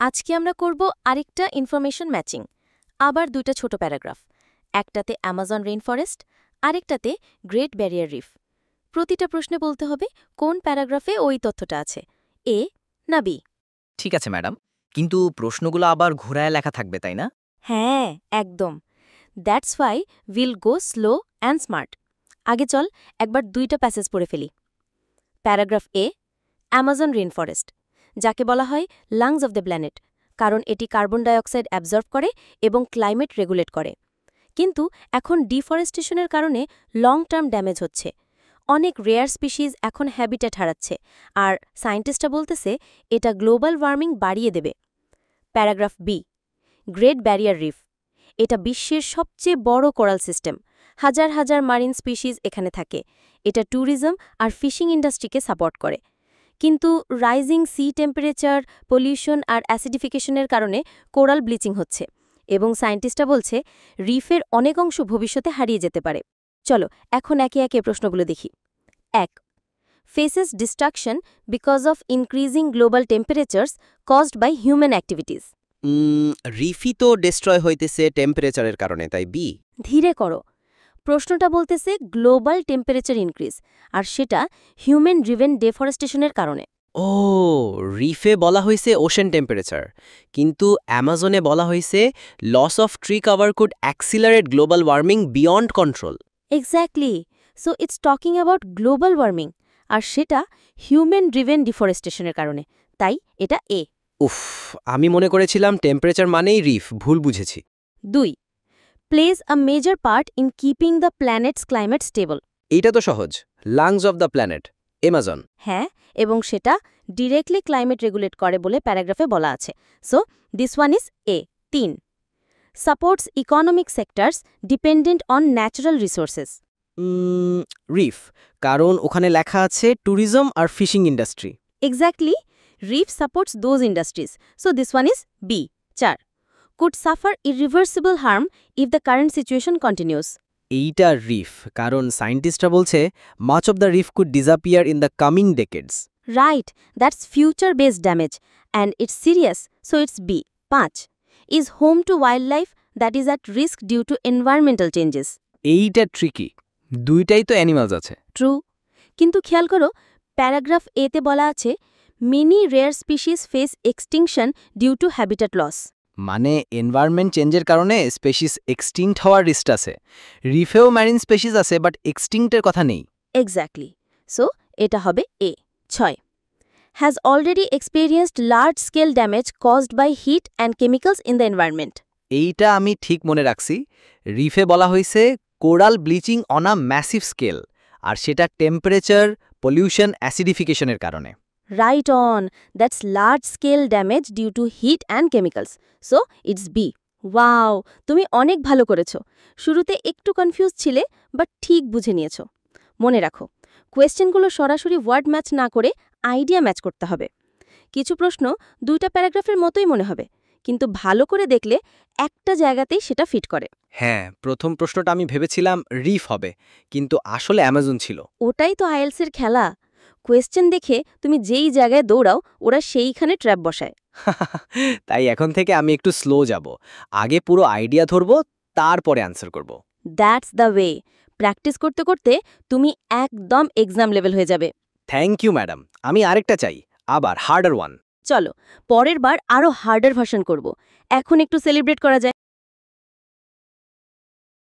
আজকে আমরা করব আরেকটা ইনফরমেশন ম্যাচিং। আবার দুইটা ছোট প্যারাগ্রাফ, একটাতে অ্যামাজন রেইন ফরেস্ট, আরেকটাতে গ্রেট ব্যারিয়ার রিফ। প্রতিটা প্রশ্নে বলতে হবে কোন প্যারাগ্রাফে ওই তথ্যটা আছে, এ না বি। ঠিক আছে ম্যাডাম, কিন্তু প্রশ্নগুলো আবার ঘোরায় লেখা থাকবে তাই না? হ্যাঁ, একদম। That's why will go slow and smart. আগে চল একবার দুইটা প্যাসেজ পড়ে ফেলি। প্যারাগ্রাফ এ, অ্যামাজন রেইন ফরেস্ট, যাকে বলা হয় লাংস অব দ্য প্ল্যানেট, কারণ এটি কার্বন ডাইঅক্সাইড অ্যাবজর্ব করে এবং ক্লাইমেট রেগুলেট করে। কিন্তু এখন ডিফরেস্টেশনের কারণে লং টার্ম ড্যামেজ হচ্ছে। অনেক রেয়ার স্পিসিজ এখন হ্যাবিটেট হারাচ্ছে, আর সায়েন্টিস্টরা বলতেছে এটা গ্লোবাল ওয়ার্মিং বাড়িয়ে দেবে। Paragraph B, great barrier reef, এটা বিশ্বের সবচেয়ে বড় কোরাল সিস্টেম। হাজার হাজার মারিন স্পিসিজ এখানে থাকে। এটা ট্যুরিজম আর ফিশিং ইন্ডাস্ট্রিকে সাপোর্ট করে। কিন্তু রাইজিং সি টেম্পারেচার, পলিউশন আর অ্যাসিডিফিকেশনের কারণে কোরাল ব্লিচিং হচ্ছে, এবং সায়েন্টিস্টরা বলছে রিফের অনেক অংশ ভবিষ্যতে হারিয়ে যেতে পারে। চলো এখন একে একে প্রশ্নগুলো দেখি। ১. Faces destruction because of increasing global temperatures caused by human activities. রিফি তো ডিস্ট্রয় হইতেছে টেম্পারেচারের কারণে, তাই বি। ধীরে করো, প্রশ্নটা বলতেছে গ্লোবাল টেম্পারেচার ইনক্রিজ, আর সেটা হিউম্যান ড্রিভেন ডেফরেস্টেশনের কারণে। ও, রিফে বলা হয়েছে ওশেন টেম্পারেচার, কিন্তু অ্যামাজনে বলা হয়েছে loss of tree cover could accelerate global warming beyond control. Exactly, so it's talking about global warming, আর সেটা হিউম্যান ড্রিভেন ডিফরেস্টেশনের কারণে। তাই এটা এ। উফ, আমি মনে করেছিলাম টেম্পারেচার মানেই রিফ, ভুল বুঝেছি। ২. Plays a major part in keeping the planet's climate stable. এইটা তো সহজ, lungs of the planet, Amazon. হ্যাঁ, এবং সেটা ডিরেক্টলি ক্লাইমেট রেগুলেট করে বলে প্যারাগ্রাফে বলা আছে। So this one is A. ৩. Supports economic sectors dependent on natural resources. Reef, কারণ ওখানে লেখা আছে ট্যুরিজম আর fishing industry. Exactly, reef supports those industries. So this one is B. ৪. Could suffer irreversible harm if the current situation continues. এইটা reef, কারণ সায়েন্টিস্টরা বলছে much of the reef could disappear in the coming decades. Right, that's future-based damage, and it's serious, so it's B. ৫. Is home to wildlife that is at risk due to environmental changes. এইটা tricky, দুইটাই তো animals আছে। True. কিন্তু খেয়াল করো, paragraph এতে বলা আছে many rare species face extinction due to habitat loss. মানে এনভায়রনমেন্ট চেঞ্জের কারণে স্পেসিস এক্সটিংক্ট হওয়ার রিস্ক আছে। রিফেও ম্যারিন স্পেসিস আছে, বাট এক্সটিংক্টের কথা নেই। Exactly. So, এটা হবে A. ৬. Has already experienced large-scale damage caused by heat and chemicals in the environment. এইটা আমি ঠিক মনে রাখছি। রিফে বলা হয়েছে coral bleaching on a massive scale, আর সেটা টেম্পারেচার, পলিউশন, অ্যাসিডিফিকেশনের কারণে। Right on. That's large-scale damage due to heat and chemicals. So, it's B. Wow! তুমি অনেক ভালো করেছো। শুরুতে একটু কনফিউজ ছিলে, বাট ঠিক বুঝে নিয়েছো। মনে রাখো, কোয়েশ্চেনগুলো সরাসরি ওয়ার্ড ম্যাচ না করে আইডিয়া ম্যাচ করতে হবে। কিছু প্রশ্ন দুইটা প্যারাগ্রাফের মতোই মনে হবে, কিন্তু ভালো করে দেখলে একটা জায়গাতেই সেটা ফিট করে। হ্যাঁ, প্রথম প্রশ্নটা আমি ভেবেছিলাম রিফ হবে, কিন্তু আসলে অ্যামাজন ছিল। ওটাই তো আইএলসের খেলা। কোয়েশ্চেন দেখে তুমি যেই জায়গায় দৌড়াও, ওরা সেইখানে ট্র্যাপ বসায়। তাই এখন থেকে আমি একটু স্লো যাব, আগে পুরো আইডিয়া ধরব, তারপরে অ্যান্সার করব। That's the way. প্র্যাকটিস করতে করতে তুমি একদম এক্সাম লেভেল হয়ে যাবে। থ্যাংক ইউ ম্যাডাম, আমি আরেকটা চাই, আবার হার্ডার ওয়ান। চলো, পরের বার আরও হার্ডার ভার্সন করব। এখন একটু সেলিব্রেট করা যায়।